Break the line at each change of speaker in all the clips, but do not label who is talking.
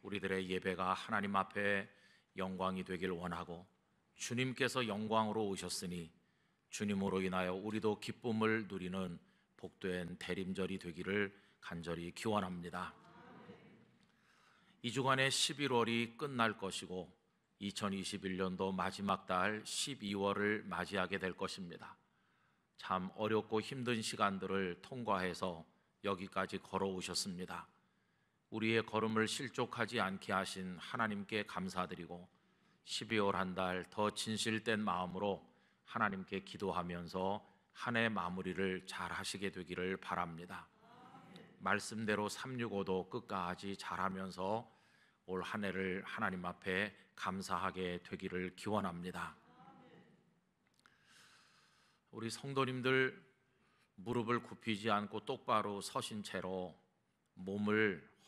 우리들의 예배가 하나님 앞에 영광이 되길 원하고, 주님께서 영광으로 오셨으니 주님으로 인하여 우리도 기쁨을 누리는 복된 대림절이 되기를 간절히 기원합니다. 이 주간에 11월이 끝날 것이고 2021년도 마지막 달 12월을 맞이하게 될 것입니다. 참 어렵고 힘든 시간들을 통과해서 여기까지 걸어오셨습니다. 우리의 걸음을 실족하지 않게 하신 하나님께 감사드리고 12월 한 달 더 진실된 마음으로 하나님께 기도하면서 한 해 마무리를 잘 하시게 되기를 바랍니다. 말씀대로 365도 끝까지 잘하면서 올 한 해를 하나님 앞에 감사하게 되기를 기원합니다. 우리 성도님들 무릎을 굽히지 않고 똑바로 서신 채로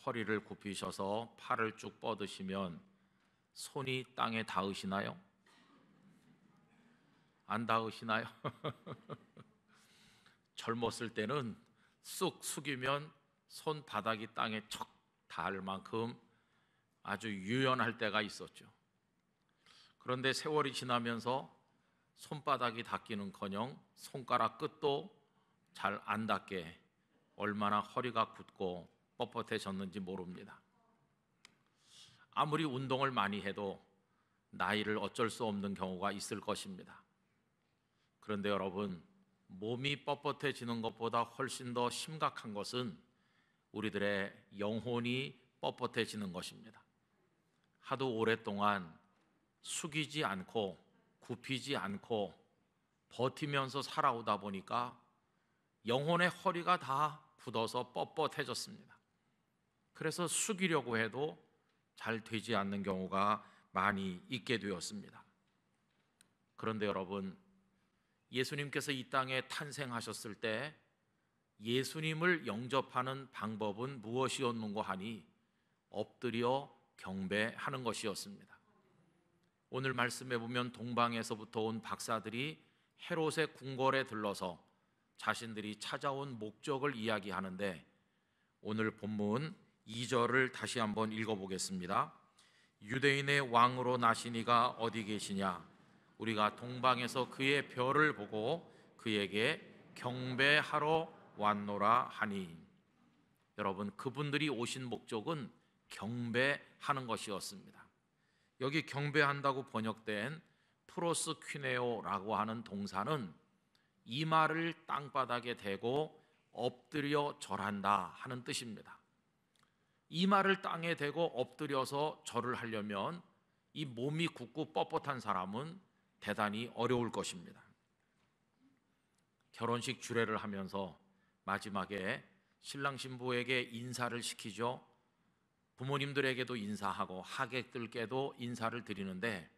허리를 굽히셔서 팔을 쭉 뻗으시면 손이 땅에 닿으시나요? 안 닿으시나요? 젊었을 때는 쑥 숙이면 손바닥이 땅에 척 닿을 만큼 아주 유연할 때가 있었죠. 그런데 세월이 지나면서 손바닥이 닿기는커녕 손가락 끝도 잘 안 닿게 얼마나 허리가 굳고 뻣뻣해졌는지 모릅니다. 아무리 운동을 많이 해도 나이를 어쩔 수 없는 경우가 있을 것입니다. 그런데 여러분, 몸이 뻣뻣해지는 것보다 훨씬 더 심각한 것은 우리들의 영혼이 뻣뻣해지는 것입니다. 하도 오랫동안 숙이지 않고 굽히지 않고 버티면서 살아오다 보니까 영혼의 허리가 다 굳어서 뻣뻣해졌습니다. 그래서 숙이려고 해도 잘 되지 않는 경우가 많이 있게 되었습니다. 그런데 여러분, 예수님께서 이 땅에 탄생하셨을 때 예수님을 영접하는 방법은 무엇이었는고 하니 엎드려 경배하는 것이었습니다. 오늘 말씀에 보면 동방에서부터 온 박사들이 헤롯의 궁궐에 들러서 자신들이 찾아온 목적을 이야기하는데, 오늘 본문 2절을 다시 한번 읽어보겠습니다. 유대인의 왕으로 나신 이가 어디 계시냐? 우리가 동방에서 그의 별을 보고 그에게 경배하러 왔노라 하니. 여러분, 그분들이 오신 목적은 경배하는 것이었습니다. 여기 경배한다고 번역된 프로스퀴네오라고 하는 동사는 이마를 땅바닥에 대고 엎드려 절한다 하는 뜻입니다. 이마를 땅에 대고 엎드려서 절을 하려면 이 몸이 굳고 뻣뻣한 사람은 대단히 어려울 것입니다. 결혼식 주례를 하면서 마지막에 신랑 신부에게 인사를 시키죠. 부모님들에게도 인사하고 하객들께도 인사를 드리는데,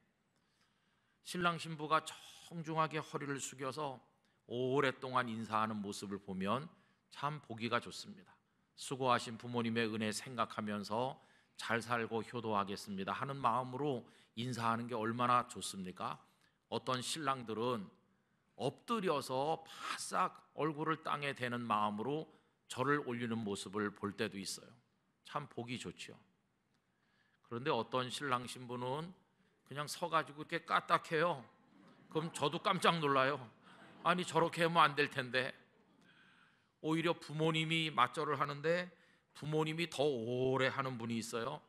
신랑 신부가 정중하게 허리를 숙여서 오랫동안 인사하는 모습을 보면 참 보기가 좋습니다. 수고하신 부모님의 은혜 생각하면서 잘 살고 효도하겠습니다 하는 마음으로 인사하는 게 얼마나 좋습니까? 어떤 신랑들은 엎드려서 바싹 얼굴을 땅에 대는 마음으로 절을 올리는 모습을 볼 때도 있어요. 참 보기 좋죠. 그런데 어떤 신랑 신부는 그냥 서가지고 이렇게 까딱해요. 그럼 저도 깜짝 놀라요. 아니, 저렇게 하면 안 될 텐데. 오히려 부모님이 맞절을 하는데 부모님이 더 오래 하는 분이 있어요.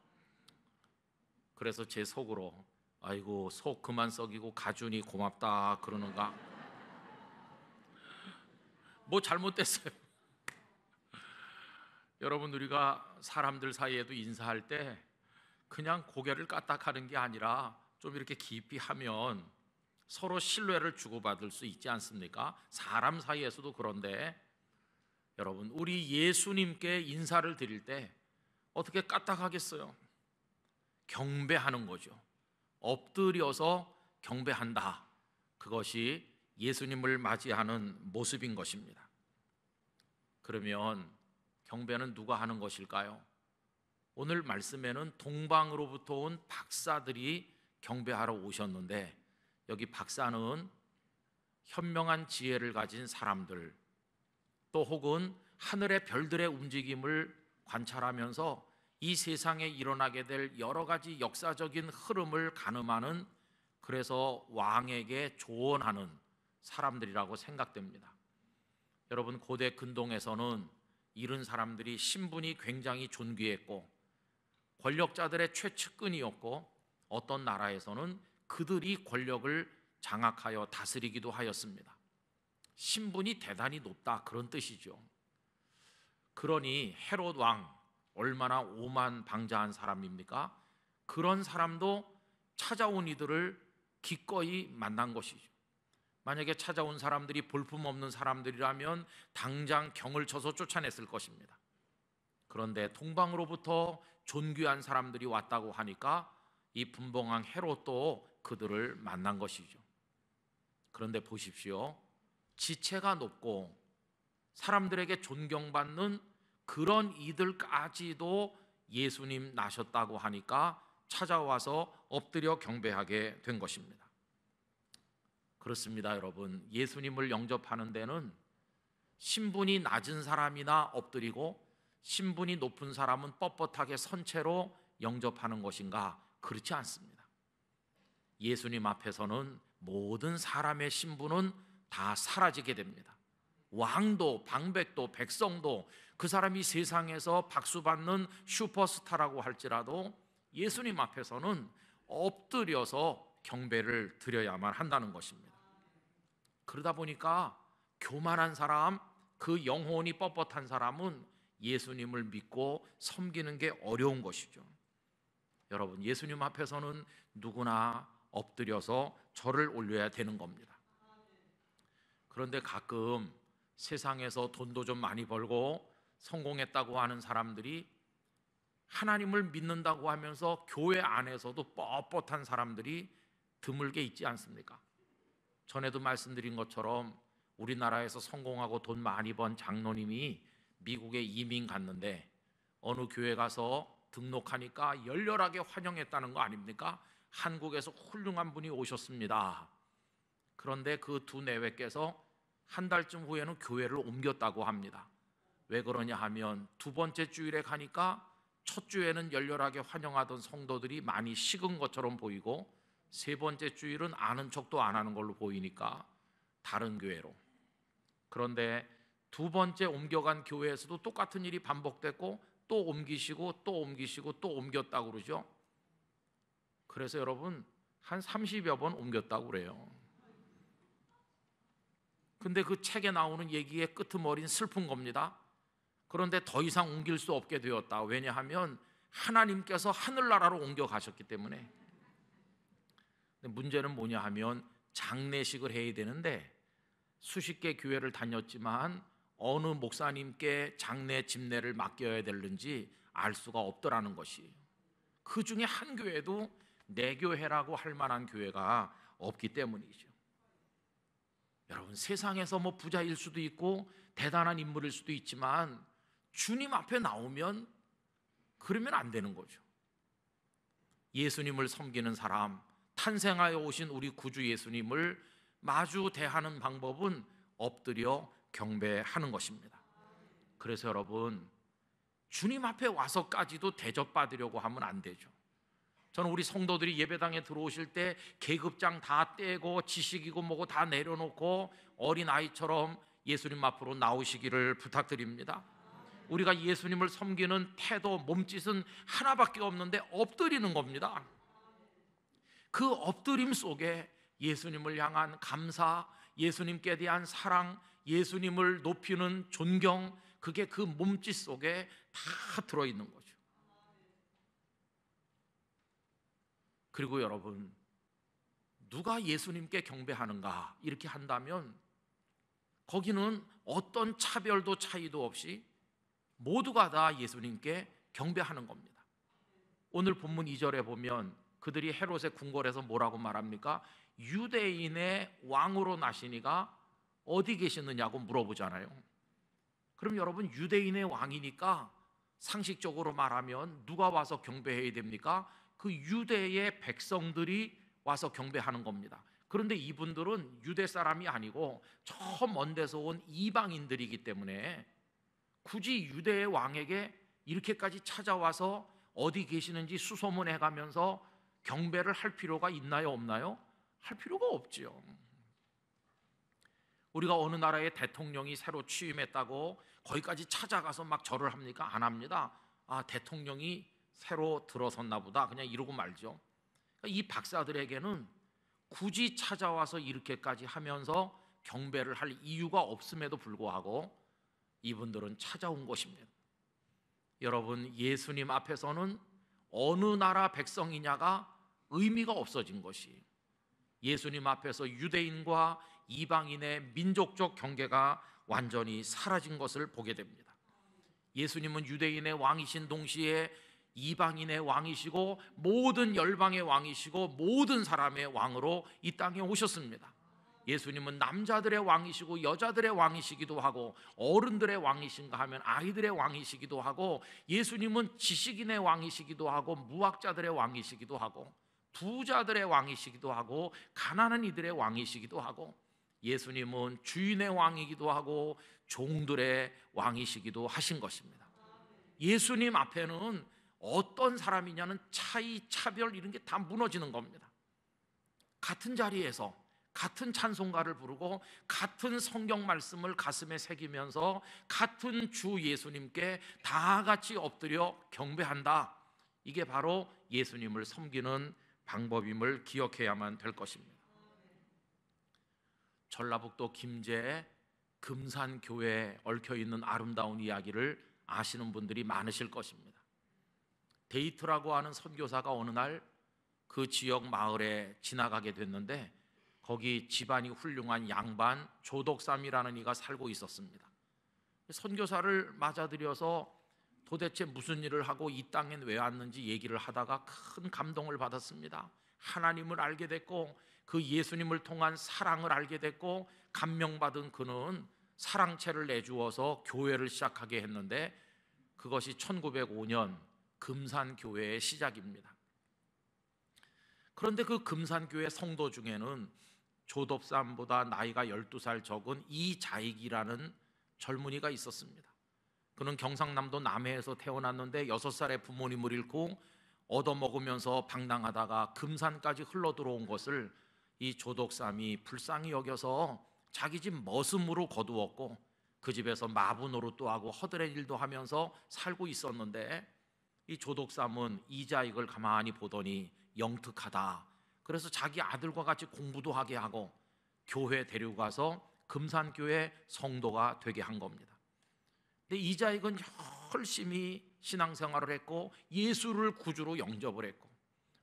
그래서 제 속으로, 아이고, 속 그만 썩이고 가준이 고맙다 그러는가. 뭐 잘못됐어요? 여러분, 우리가 사람들 사이에도 인사할 때 그냥 고개를 까딱하는 게 아니라 좀 이렇게 깊이 하면 서로 신뢰를 주고받을 수 있지 않습니까? 사람 사이에서도 그런데, 여러분, 우리 예수님께 인사를 드릴 때 어떻게 까딱하겠어요? 경배하는 거죠. 엎드려서 경배한다. 그것이 예수님을 맞이하는 모습인 것입니다. 그러면 경배는 누가 하는 것일까요? 오늘 말씀에는 동방으로부터 온 박사들이 경배하러 오셨는데, 여기 박사는 현명한 지혜를 가진 사람들, 또 혹은 하늘의 별들의 움직임을 관찰하면서 이 세상에 일어나게 될 여러 가지 역사적인 흐름을 가늠하는, 그래서 왕에게 조언하는 사람들이라고 생각됩니다. 여러분, 고대 근동에서는 이런 사람들이 신분이 굉장히 존귀했고 권력자들의 최측근이었고, 어떤 나라에서는 그들이 권력을 장악하여 다스리기도 하였습니다. 신분이 대단히 높다, 그런 뜻이죠. 그러니 헤롯 왕, 얼마나 오만방자한 사람입니까? 그런 사람도 찾아온 이들을 기꺼이 만난 것이죠. 만약에 찾아온 사람들이 볼품없는 사람들이라면 당장 경을 쳐서 쫓아냈을 것입니다. 그런데 동방으로부터 존귀한 사람들이 왔다고 하니까 이 분봉왕 헤롯도 그들을 만난 것이죠. 그런데 보십시오, 지체가 높고 사람들에게 존경받는 그런 이들까지도 예수님 나셨다고 하니까 찾아와서 엎드려 경배하게 된 것입니다. 그렇습니다, 여러분. 예수님을 영접하는 데는 신분이 낮은 사람이나 엎드리고 신분이 높은 사람은 뻣뻣하게 선 채로 영접하는 것인가? 그렇지 않습니다. 예수님 앞에서는 모든 사람의 신분은 다 사라지게 됩니다. 왕도, 방백도, 백성도, 그 사람이 세상에서 박수받는 슈퍼스타라고 할지라도 예수님 앞에서는 엎드려서 경배를 드려야만 한다는 것입니다. 그러다 보니까 교만한 사람, 그 영혼이 뻣뻣한 사람은 예수님을 믿고 섬기는 게 어려운 것이죠. 여러분, 예수님 앞에서는 누구나 엎드려서 절을 올려야 되는 겁니다. 그런데 가끔 세상에서 돈도 좀 많이 벌고 성공했다고 하는 사람들이 하나님을 믿는다고 하면서 교회 안에서도 뻣뻣한 사람들이 드물게 있지 않습니까? 전에도 말씀드린 것처럼 우리나라에서 성공하고 돈 많이 번 장로님이 미국에 이민 갔는데 어느 교회 가서 등록하니까 열렬하게 환영했다는 거 아닙니까? 한국에서 훌륭한 분이 오셨습니다. 그런데 그 두 내외께서 한 달쯤 후에는 교회를 옮겼다고 합니다. 왜 그러냐 하면 두 번째 주일에 가니까 첫 주에는 열렬하게 환영하던 성도들이 많이 식은 것처럼 보이고 세 번째 주일은 아는 척도 안 하는 걸로 보이니까 다른 교회로. 그런데 두 번째 옮겨간 교회에서도 똑같은 일이 반복됐고 또 옮기시고 또 옮기시고 또 옮겼다고 그러죠. 그래서 여러분, 한 30여 번 옮겼다고 그래요. 근데 그 책에 나오는 얘기의 끄트머리는 슬픈 겁니다. 그런데 더 이상 옮길 수 없게 되었다. 왜냐하면 하나님께서 하늘나라로 옮겨가셨기 때문에. 근데 문제는 뭐냐 하면 장례식을 해야 되는데 수십 개 교회를 다녔지만 어느 목사님께 장례 집례를 맡겨야 되는지 알 수가 없더라는 것이에요. 그 중에 한 교회도 내 교회라고 할 만한 교회가 없기 때문이죠. 여러분, 세상에서 뭐 부자일 수도 있고 대단한 인물일 수도 있지만 주님 앞에 나오면 그러면 안 되는 거죠. 예수님을 섬기는 사람, 탄생하여 오신 우리 구주 예수님을 마주 대하는 방법은 엎드려 경배하는 것입니다. 그래서 여러분, 주님 앞에 와서까지도 대접받으려고 하면 안 되죠. 저는 우리 성도들이 예배당에 들어오실 때 계급장 다 떼고 지식이고 뭐고 다 내려놓고 어린아이처럼 예수님 앞으로 나오시기를 부탁드립니다. 우리가 예수님을 섬기는 태도, 몸짓은 하나밖에 없는데 엎드리는 겁니다. 그 엎드림 속에 예수님을 향한 감사, 예수님께 대한 사랑, 예수님을 높이는 존경, 그게 그 몸짓 속에 다 들어있는 거죠. 그리고 여러분, 누가 예수님께 경배하는가 이렇게 한다면 거기는 어떤 차별도 차이도 없이 모두가 다 예수님께 경배하는 겁니다. 오늘 본문 2절에 보면 그들이 헤롯의 궁궐에서 뭐라고 말합니까? 유대인의 왕으로 나시니가 어디 계시느냐고 물어보잖아요. 그럼 여러분, 유대인의 왕이니까 상식적으로 말하면 누가 와서 경배해야 됩니까? 그 유대의 백성들이 와서 경배하는 겁니다. 그런데 이분들은 유대 사람이 아니고 저 먼 데서 온 이방인들이기 때문에 굳이 유대의 왕에게 이렇게까지 찾아와서 어디 계시는지 수소문해 가면서 경배를 할 필요가 있나요, 없나요? 할 필요가 없지요. 우리가 어느 나라의 대통령이 새로 취임했다고 거기까지 찾아가서 막 절을 합니까? 안 합니다. 아, 대통령이 새로 들어섰나 보다, 그냥 이러고 말죠. 이 박사들에게는 굳이 찾아와서 이렇게까지 하면서 경배를 할 이유가 없음에도 불구하고 이분들은 찾아온 것입니다. 여러분, 예수님 앞에서는 어느 나라 백성이냐가 의미가 없어진 것이, 예수님 앞에서 유대인과 이방인의 민족적 경계가 완전히 사라진 것을 보게 됩니다. 예수님은 유대인의 왕이신 동시에 이방인의 왕이시고 모든 열방의 왕이시고 모든 사람의 왕으로 이 땅에 오셨습니다. 예수님은 남자들의 왕이시고 여자들의 왕이시기도 하고 어른들의 왕이신가 하면 아이들의 왕이시기도 하고, 예수님은 지식인의 왕이시기도 하고 무학자들의 왕이시기도 하고 부자들의 왕이시기도 하고 가난한 이들의 왕이시기도 하고, 예수님은 주인의 왕이기도 하고 종들의 왕이시기도 하신 것입니다. 예수님 앞에는 어떤 사람이냐는 차이, 차별 이런 게 다 무너지는 겁니다. 같은 자리에서 같은 찬송가를 부르고 같은 성경 말씀을 가슴에 새기면서 같은 주 예수님께 다 같이 엎드려 경배한다. 이게 바로 예수님을 섬기는 방법임을 기억해야만 될 것입니다. 전라북도 김제의 금산교회에 얽혀있는 아름다운 이야기를 아시는 분들이 많으실 것입니다. 데이트라고 하는 선교사가 어느 날 그 지역 마을에 지나가게 됐는데, 거기 집안이 훌륭한 양반 조덕삼이라는 이가 살고 있었습니다. 선교사를 맞아들여서 도대체 무슨 일을 하고 이 땅엔 왜 왔는지 얘기를 하다가 큰 감동을 받았습니다. 하나님을 알게 됐고 그 예수님을 통한 사랑을 알게 됐고, 감명받은 그는 사랑채를 내주어서 교회를 시작하게 했는데, 그것이 1905년 금산교회의 시작입니다. 그런데 그 금산교회 성도 중에는 조덥삼보다 나이가 12살 적은 이자익이라는 젊은이가 있었습니다. 그는 경상남도 남해에서 태어났는데 6살에 부모님을 잃고 얻어먹으면서 방랑하다가 금산까지 흘러들어온 것을 이 조덕삼이 불쌍히 여겨서 자기 집 머슴으로 거두었고, 그 집에서 마부 노릇도 하고 허드렛 일도 하면서 살고 있었는데, 이 조덕삼은 이자익을 가만히 보더니 영특하다. 그래서 자기 아들과 같이 공부도 하게 하고 교회 데려가서 금산교회 성도가 되게 한 겁니다. 근데 이자익은 열심히 신앙생활을 했고 예수를 구주로 영접을 했고,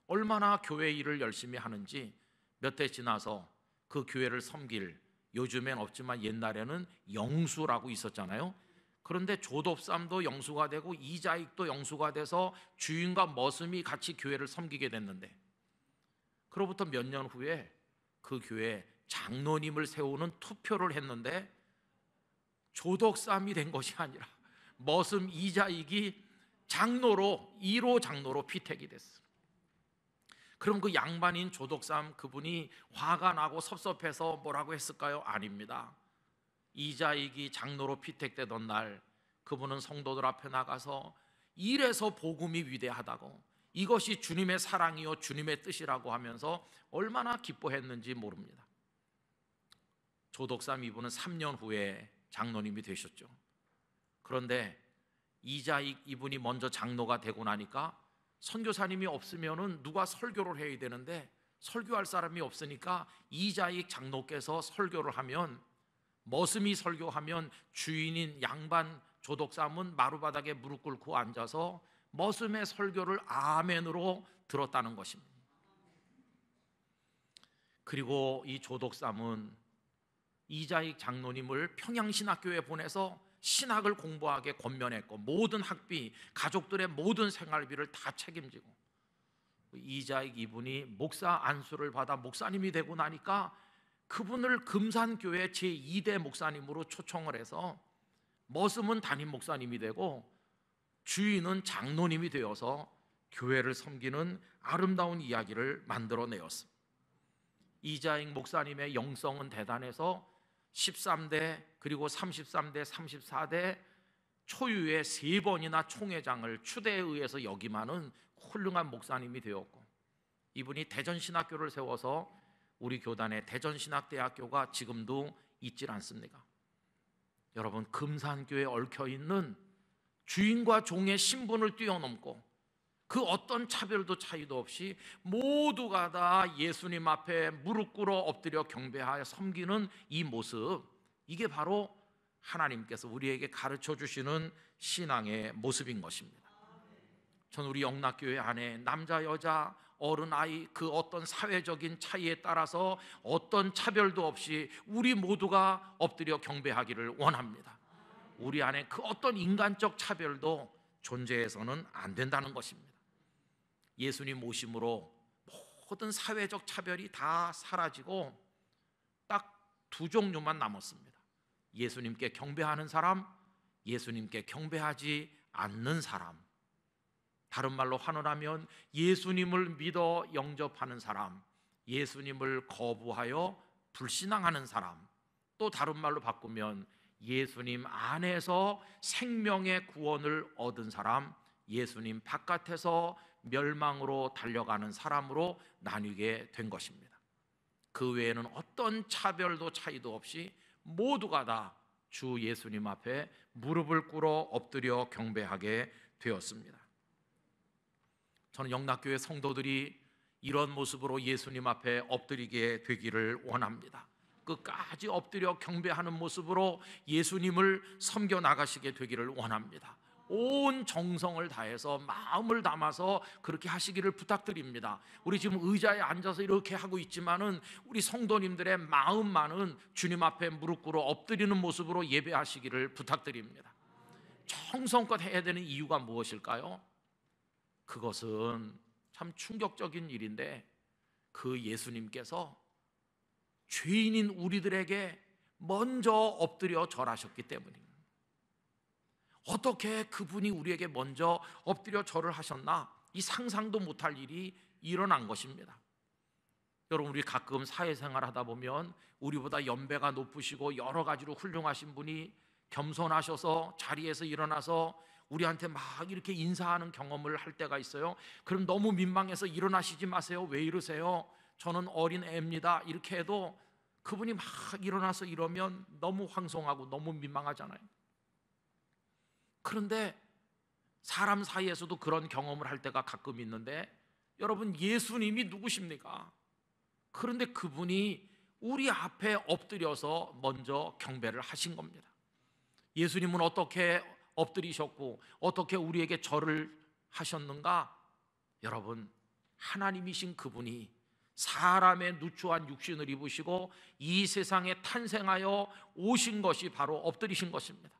얼마나 교회 일을 열심히 하는지 몇 대 지나서 그 교회를 섬길, 요즘엔 없지만 옛날에는 영수라고 있었잖아요. 그런데 조덥삼도 영수가 되고 이자익도 영수가 돼서 주인과 머슴이 같이 교회를 섬기게 됐는데, 그로부터 몇 년 후에 그 교회에 장로님을 세우는 투표를 했는데 조덕삼이 된 것이 아니라 머슴 이자익이 장로로, 1호 장로로 피택이 됐어. 그럼 그 양반인 조덕삼, 그분이 화가 나고 섭섭해서 뭐라고 했을까요? 아닙니다. 이자익이 장로로 피택되던 날 그분은 성도들 앞에 나가서 이래서 복음이 위대하다고, 이것이 주님의 사랑이요 주님의 뜻이라고 하면서 얼마나 기뻐했는지 모릅니다. 조덕삼 이분은 3년 후에 장로님이 되셨죠. 그런데 이자익 이분이 먼저 장로가 되고 나니까 선교사님이 없으면은 누가 설교를 해야 되는데 설교할 사람이 없으니까 이자익 장로께서 설교를 하면, 머슴이 설교하면 주인인 양반 조덕삼은 마루바닥에 무릎 꿇고 앉아서 머슴의 설교를 아멘으로 들었다는 것입니다. 그리고 이 조덕삼은 이자익 장로님을 평양신학교에 보내서 신학을 공부하게 권면했고 모든 학비, 가족들의 모든 생활비를 다 책임지고, 이자익 이분이 목사 안수를 받아 목사님이 되고 나니까 그분을 금산교회 제2대 목사님으로 초청을 해서 머슴은 담임 목사님이 되고 주인은 장로님이 되어서 교회를 섬기는 아름다운 이야기를 만들어내었습니다. 이자익 목사님의 영성은 대단해서 13대 그리고 33대 34대 초유의 3번이나 총회장을 추대에 의해서 역임하는 훌륭한 목사님이 되었고, 이분이 대전신학교를 세워서 우리 교단의 대전신학대학교가 지금도 있질 않습니까? 여러분, 금산교에 얽혀있는 주인과 종의 신분을 뛰어넘고 그 어떤 차별도 차이도 없이 모두가 다 예수님 앞에 무릎 꿇어 엎드려 경배하여 섬기는 이 모습, 이게 바로 하나님께서 우리에게 가르쳐 주시는 신앙의 모습인 것입니다. 전 우리 영락교회 안에 남자, 여자, 어른, 아이, 그 어떤 사회적인 차이에 따라서 어떤 차별도 없이 우리 모두가 엎드려 경배하기를 원합니다. 우리 안에 그 어떤 인간적 차별도 존재해서는 안 된다는 것입니다. 예수님 오심으로 모든 사회적 차별이 다 사라지고 딱 2 종류만 남았습니다. 예수님께 경배하는 사람, 예수님께 경배하지 않는 사람. 다른 말로 환원하면 예수님을 믿어 영접하는 사람, 예수님을 거부하여 불신앙하는 사람. 또 다른 말로 바꾸면 예수님 안에서 생명의 구원을 얻은 사람, 예수님 바깥에서 멸망으로 달려가는 사람으로 나뉘게 된 것입니다. 그 외에는 어떤 차별도 차이도 없이 모두가 다 주 예수님 앞에 무릎을 꿇어 엎드려 경배하게 되었습니다. 저는 영락교회 성도들이 이런 모습으로 예수님 앞에 엎드리게 되기를 원합니다. 끝까지 엎드려 경배하는 모습으로 예수님을 섬겨 나가시게 되기를 원합니다. 온 정성을 다해서 마음을 담아서 그렇게 하시기를 부탁드립니다. 우리 지금 의자에 앉아서 이렇게 하고 있지만은 우리 성도님들의 마음만은 주님 앞에 무릎 꿇어 엎드리는 모습으로 예배하시기를 부탁드립니다. 정성껏 해야 되는 이유가 무엇일까요? 그것은 참 충격적인 일인데, 그 예수님께서 죄인인 우리들에게 먼저 엎드려 절하셨기 때문입니다. 어떻게 그분이 우리에게 먼저 엎드려 절을 하셨나? 이 상상도 못할 일이 일어난 것입니다. 여러분, 우리 가끔 사회생활 하다 보면 우리보다 연배가 높으시고 여러 가지로 훌륭하신 분이 겸손하셔서 자리에서 일어나서 우리한테 막 이렇게 인사하는 경험을 할 때가 있어요. 그럼 너무 민망해서 일어나시지 마세요. 왜 이러세요? 저는 어린 애입니다. 이렇게 해도 그분이 막 일어나서 이러면 너무 황송하고 너무 민망하잖아요. 그런데 사람 사이에서도 그런 경험을 할 때가 가끔 있는데, 여러분, 예수님이 누구십니까? 그런데 그분이 우리 앞에 엎드려서 먼저 경배를 하신 겁니다. 예수님은 어떻게 엎드리셨고 어떻게 우리에게 절을 하셨는가? 여러분, 하나님이신 그분이 사람의 누추한 육신을 입으시고 이 세상에 탄생하여 오신 것이 바로 엎드리신 것입니다.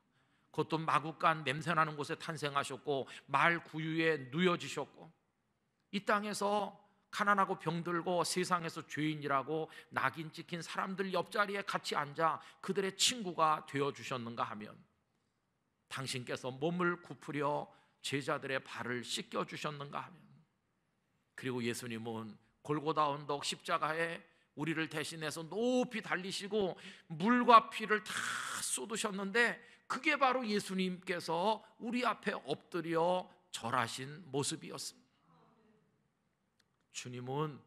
그것도 마구간 냄새나는 곳에 탄생하셨고 말 구유에 누여지셨고 이 땅에서 가난하고 병들고 세상에서 죄인이라고 낙인 찍힌 사람들 옆자리에 같이 앉아 그들의 친구가 되어주셨는가 하면, 당신께서 몸을 굽으려 제자들의 발을 씻겨주셨는가 하면, 그리고 예수님은 골고다 언덕 십자가에 우리를 대신해서 높이 달리시고 물과 피를 다 쏟으셨는데, 그게 바로 예수님께서 우리 앞에 엎드려 절하신 모습이었습니다. 주님은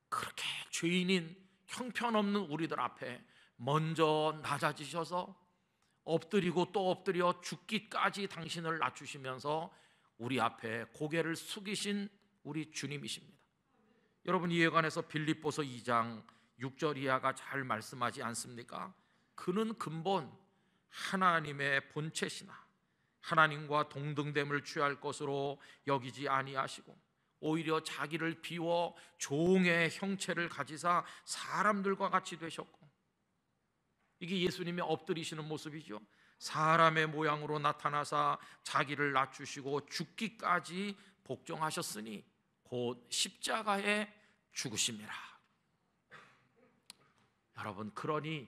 그렇게 죄인인 형편없는 우리들 앞에 먼저 낮아지셔서 엎드리고 또 엎드려 죽기까지 당신을 낮추시면서 우리 앞에 고개를 숙이신 우리 주님이십니다. 여러분, 이에 관해서 빌립보서 2장 6절 이하가 잘 말씀하지 않습니까? 그는 근본 하나님의 본체시나 하나님과 동등됨을 취할 것으로 여기지 아니하시고 오히려 자기를 비워 종의 형체를 가지사 사람들과 같이 되셨고, 이게 예수님이 엎드리시는 모습이죠. 사람의 모양으로 나타나사 자기를 낮추시고 죽기까지 복종하셨으니 곧 십자가에 죽으심이라. 여러분, 그러니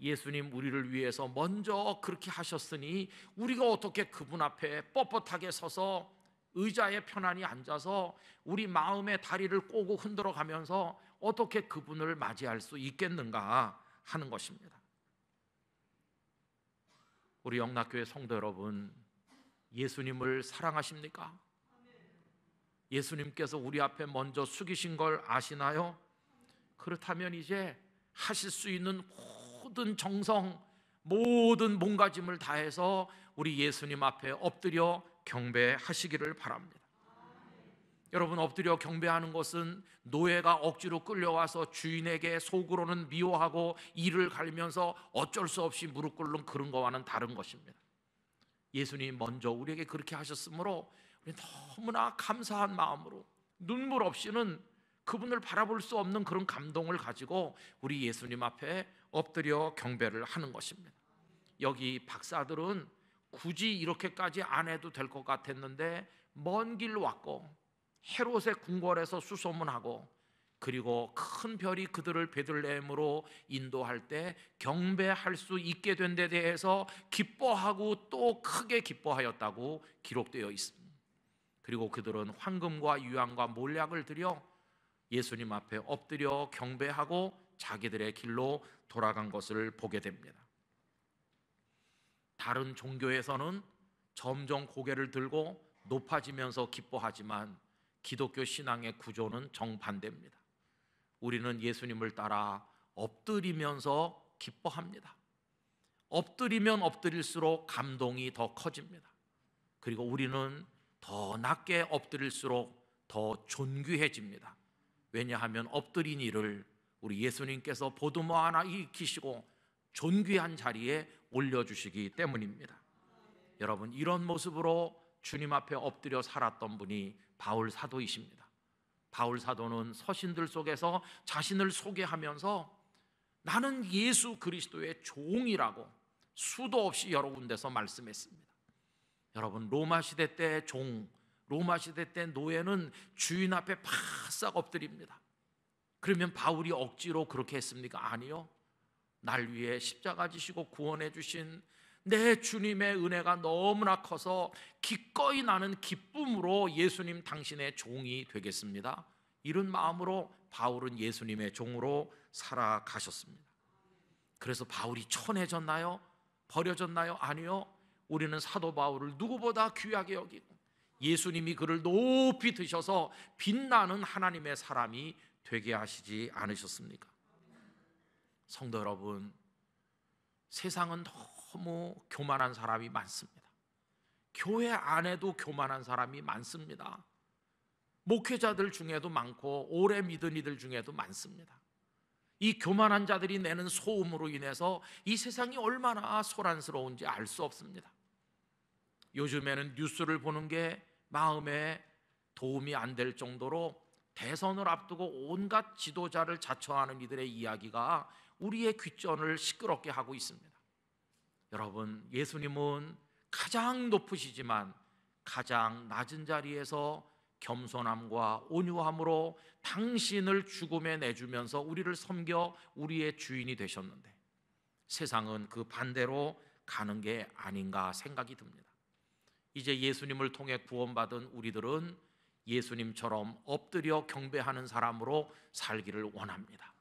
예수님 우리를 위해서 먼저 그렇게 하셨으니 우리가 어떻게 그분 앞에 뻣뻣하게 서서 의자에 편안히 앉아서 우리 마음의 다리를 꼬고 흔들어 가면서 어떻게 그분을 맞이할 수 있겠는가 하는 것입니다. 우리 영락교회 성도 여러분, 예수님을 사랑하십니까? 예수님께서 우리 앞에 먼저 숙이신 걸 아시나요? 그렇다면 이제 하실 수 있는 모든 정성, 모든 몸가짐을 다해서 우리 예수님 앞에 엎드려 경배하시기를 바랍니다. 여러분, 엎드려 경배하는 것은 노예가 억지로 끌려와서 주인에게 속으로는 미워하고 이를 갈면서 어쩔 수 없이 무릎 꿇는 그런 거와는 다른 것입니다. 예수님이 먼저 우리에게 그렇게 하셨으므로 우리 너무나 감사한 마음으로 눈물 없이는 그분을 바라볼 수 없는 그런 감동을 가지고 우리 예수님 앞에 엎드려 경배를 하는 것입니다. 여기 박사들은 굳이 이렇게까지 안 해도 될 것 같았는데 먼 길 왔고 헤롯의 궁궐에서 수소문하고 그리고 큰 별이 그들을 베들레헴으로 인도할 때 경배할 수 있게 된 데 대해서 기뻐하고 또 크게 기뻐하였다고 기록되어 있습니다. 그리고 그들은 황금과 유향과 몰약을 드려 예수님 앞에 엎드려 경배하고 자기들의 길로 돌아간 것을 보게 됩니다. 다른 종교에서는 점점 고개를 들고 높아지면서 기뻐하지만 기독교 신앙의 구조는 정반대입니다. 우리는 예수님을 따라 엎드리면서 기뻐합니다. 엎드리면 엎드릴수록 감동이 더 커집니다. 그리고 우리는 더 낮게 엎드릴수록 더 존귀해집니다. 왜냐하면 엎드린 이를 우리 예수님께서 보두모 하나 익히시고 존귀한 자리에 올려주시기 때문입니다. 여러분, 이런 모습으로 주님 앞에 엎드려 살았던 분이 바울 사도이십니다. 바울 사도는 서신들 속에서 자신을 소개하면서 나는 예수 그리스도의 종이라고 수도 없이 여러 군데서 말씀했습니다. 여러분, 로마 시대 때 종, 로마 시대 때 노예는 주인 앞에 바싹 엎드립니다. 그러면 바울이 억지로 그렇게 했습니까? 아니요. 날 위해 십자가 지시고 구원해 주신 내 주님의 은혜가 너무나 커서 기꺼이 나는 기쁨으로 예수님 당신의 종이 되겠습니다. 이런 마음으로 바울은 예수님의 종으로 살아가셨습니다. 그래서 바울이 천해졌나요? 버려졌나요? 아니요. 우리는 사도 바울을 누구보다 귀하게 여기고 예수님이 그를 높이 드셔서 빛나는 하나님의 사람이 되게 하시지 않으셨습니까? 성도 여러분, 세상은 너무 교만한 사람이 많습니다. 교회 안에도 교만한 사람이 많습니다. 목회자들 중에도 많고 오래 믿은 이들 중에도 많습니다. 이 교만한 자들이 내는 소음으로 인해서 이 세상이 얼마나 소란스러운지 알 수 없습니다. 요즘에는 뉴스를 보는 게 마음에 도움이 안 될 정도로 대선을 앞두고 온갖 지도자를 자처하는 이들의 이야기가 우리의 귓전을 시끄럽게 하고 있습니다. 여러분, 예수님은 가장 높으시지만 가장 낮은 자리에서 겸손함과 온유함으로 당신을 죽음에 내주면서 우리를 섬겨 우리의 주인이 되셨는데 세상은 그 반대로 가는 게 아닌가 생각이 듭니다. 이제 예수님을 통해 구원받은 우리들은 예수님처럼 엎드려 경배하는 사람으로 살기를 원합니다.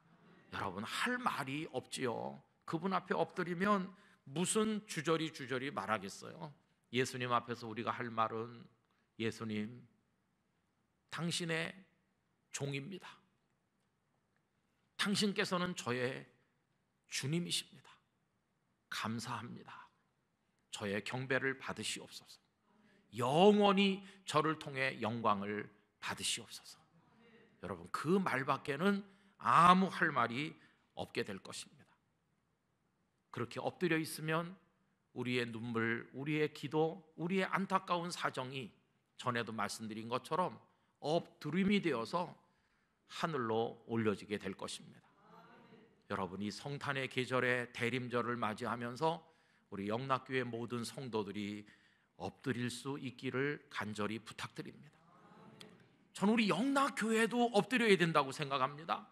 여러분, 할 말이 없지요. 그분 앞에 엎드리면 무슨 주저리 말하겠어요? 예수님 앞에서 우리가 할 말은 예수님, 당신의 종입니다. 당신께서는 저의 주님이십니다. 감사합니다. 저의 경배를 받으시옵소서. 영원히 저를 통해 영광을 받으시옵소서. 여러분, 그 말밖에는 아무 할 말이 없게 될 것입니다. 그렇게 엎드려 있으면 우리의 눈물, 우리의 기도, 우리의 안타까운 사정이 전에도 말씀드린 것처럼 엎드림이 되어서 하늘로 올려지게 될 것입니다. 여러분, 이 성탄의 계절에 대림절을 맞이하면서 우리 영락교회 모든 성도들이 엎드릴 수 있기를 간절히 부탁드립니다. 저는 우리 영락교회도 엎드려야 된다고 생각합니다.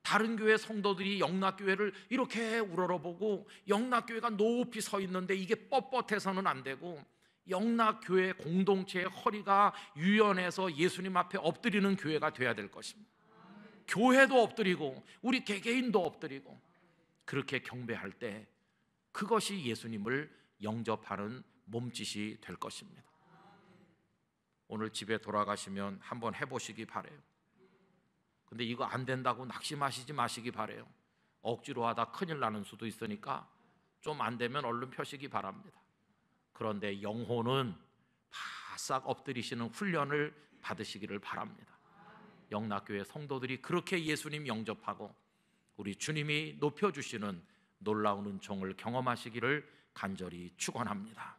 다른 교회 성도들이 영락교회를 이렇게 우러러보고 영락교회가 높이 서 있는데 이게 뻣뻣해서는 안 되고 영락교회 공동체의 허리가 유연해서 예수님 앞에 엎드리는 교회가 돼야 될 것입니다. 교회도 엎드리고 우리 개개인도 엎드리고 그렇게 경배할 때 그것이 예수님을 영접하는 몸짓이 될 것입니다. 오늘 집에 돌아가시면 한번 해보시기 바래요. 근데 이거 안 된다고 낙심하시지 마시기 바래요. 억지로 하다 큰일 나는 수도 있으니까 좀 안 되면 얼른 펴시기 바랍니다. 그런데 영혼은 바싹 엎드리시는 훈련을 받으시기를 바랍니다. 영락교회 성도들이 그렇게 예수님 영접하고 우리 주님이 높여주시는 놀라운 은총을 경험하시기를 간절히 축원합니다.